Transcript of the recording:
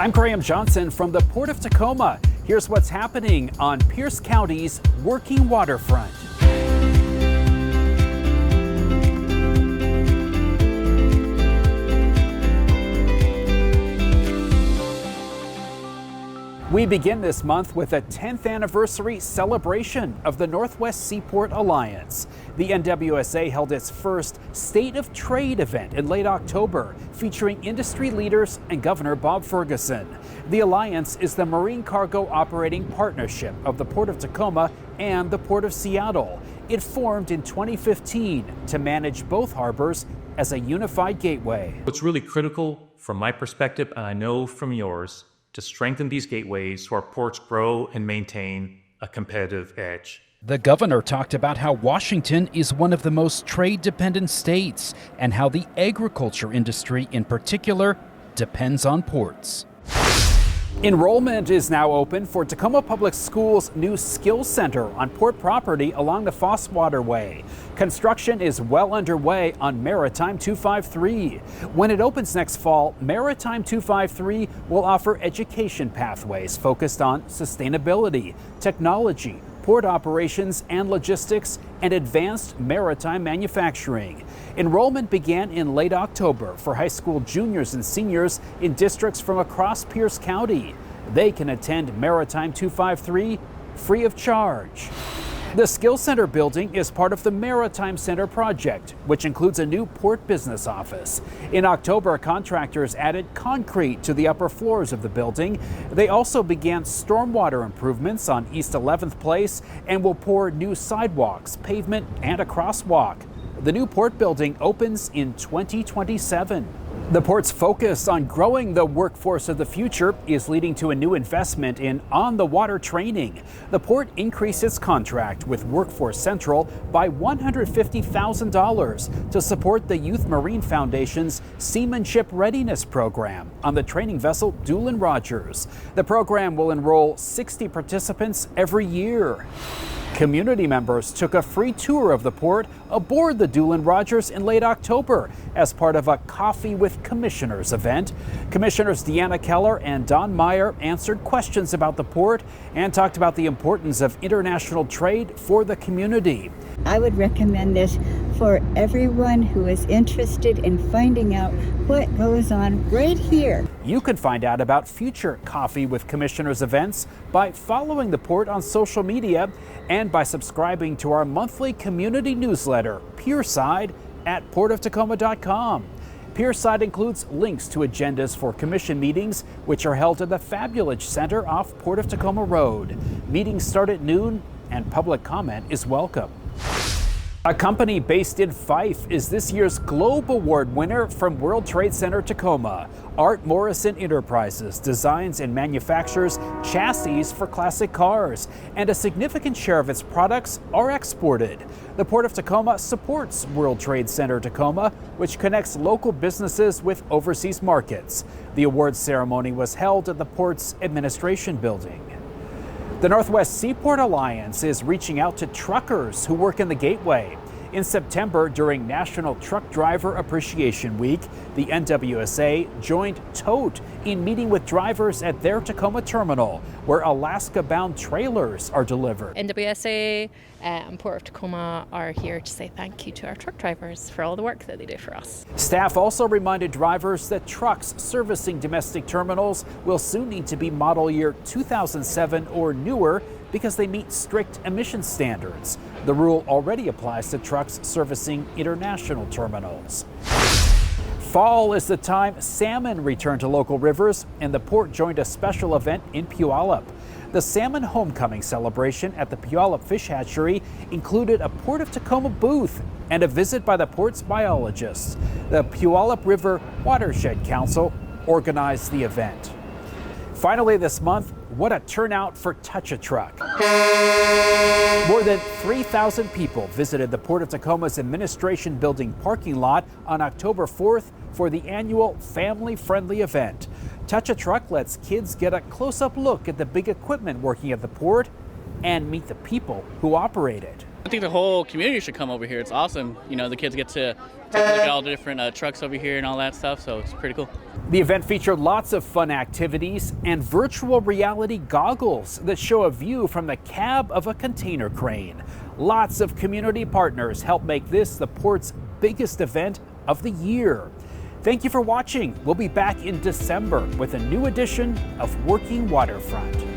I'm Graham Johnson from the Port of Tacoma. Here's what's happening on Pierce County's working waterfront. We begin this month with a 10th anniversary celebration of the Northwest Seaport Alliance. The NWSA held its first State of Trade event in late October, featuring industry leaders and Governor Bob Ferguson. The Alliance is the marine cargo operating partnership of the Port of Tacoma and the Port of Seattle. It formed in 2015 to manage both harbors as a unified gateway. What's really critical from my perspective, and I know from yours, to strengthen these gateways so our ports grow and maintain a competitive edge. The governor talked about how Washington is one of the most trade-dependent states and how the agriculture industry in particular depends on ports. Enrollment is now open for Tacoma Public Schools' new Skills Center on port property along the Foss Waterway. Construction is well underway on Maritime 253. When it opens next fall, Maritime 253 will offer education pathways focused on sustainability, technology, port operations and logistics, and advanced maritime manufacturing. Enrollment began in late October for high school juniors and seniors in districts from across Pierce County. They can attend Maritime 253 free of charge. The Skills Center building is part of the Maritime Center project, which includes a new port business office. In October, contractors added concrete to the upper floors of the building. They also began stormwater improvements on East 11th Place and will pour new sidewalks, pavement, and a crosswalk. The new port building opens in 2027. The port's focus on growing the workforce of the future is leading to a new investment in on-the-water training. The port increased its contract with Workforce Central by $150,000 to support the Youth Marine Foundation's Seamanship Readiness program on the training vessel Doolin-Rogers. The program will enroll 60 participants every year. Community members took a free tour of the port aboard the Doolin-Rogers in late October as part of a Coffee with Commissioners event. Commissioners Deanna Keller and Don Meyer answered questions about the port and talked about the importance of international trade for the community. I would recommend this for everyone who is interested in finding out what goes on right here. You can find out about future Coffee with Commissioners events by following the port on social media and by subscribing to our monthly community newsletter, Pier Side, at portoftacoma.com. Pier Side includes links to agendas for commission meetings, which are held at the Fabulage Center off Port of Tacoma Road. Meetings start at noon, and public comment is welcome. A company based in Fife is this year's Globe Award winner from World Trade Center Tacoma. Art Morrison Enterprises designs and manufactures chassis for classic cars, and a significant share of its products are exported. The Port of Tacoma supports World Trade Center Tacoma, which connects local businesses with overseas markets. The awards ceremony was held at the port's administration building. The Northwest Seaport Alliance is reaching out to truckers who work in the gateway. In September, during National Truck Driver Appreciation Week, the NWSA joined TOTE in meeting with drivers at their Tacoma terminal, where Alaska-bound trailers are delivered. NWSA and Port of Tacoma are here to say thank you to our truck drivers for all the work that they do for us. Staff also reminded drivers that trucks servicing domestic terminals will soon need to be model year 2007 or newer because they meet strict emission standards. The rule already applies to trucks servicing international terminals. Fall is the time salmon return to local rivers, and the port joined a special event in Puyallup. The Salmon Homecoming celebration at the Puyallup Fish Hatchery included a Port of Tacoma booth and a visit by the port's biologists. The Puyallup River Watershed Council organized the event. Finally this month, what a turnout for Touch a Truck. More than 3,000 people visited the Port of Tacoma's Administration Building parking lot on October 4th for the annual family-friendly event. Touch a Truck lets kids get a close-up look at the big equipment working at the port and meet the people who operate it. I think the whole community should come over here. It's awesome. You know, the kids get to take a look at all the different trucks over here and all that stuff, so it's pretty cool. The event featured lots of fun activities and virtual reality goggles that show a view from the cab of a container crane. Lots of community partners help make this the port's biggest event of the year. Thank you for watching. We'll be back in December with a new edition of Working Waterfront.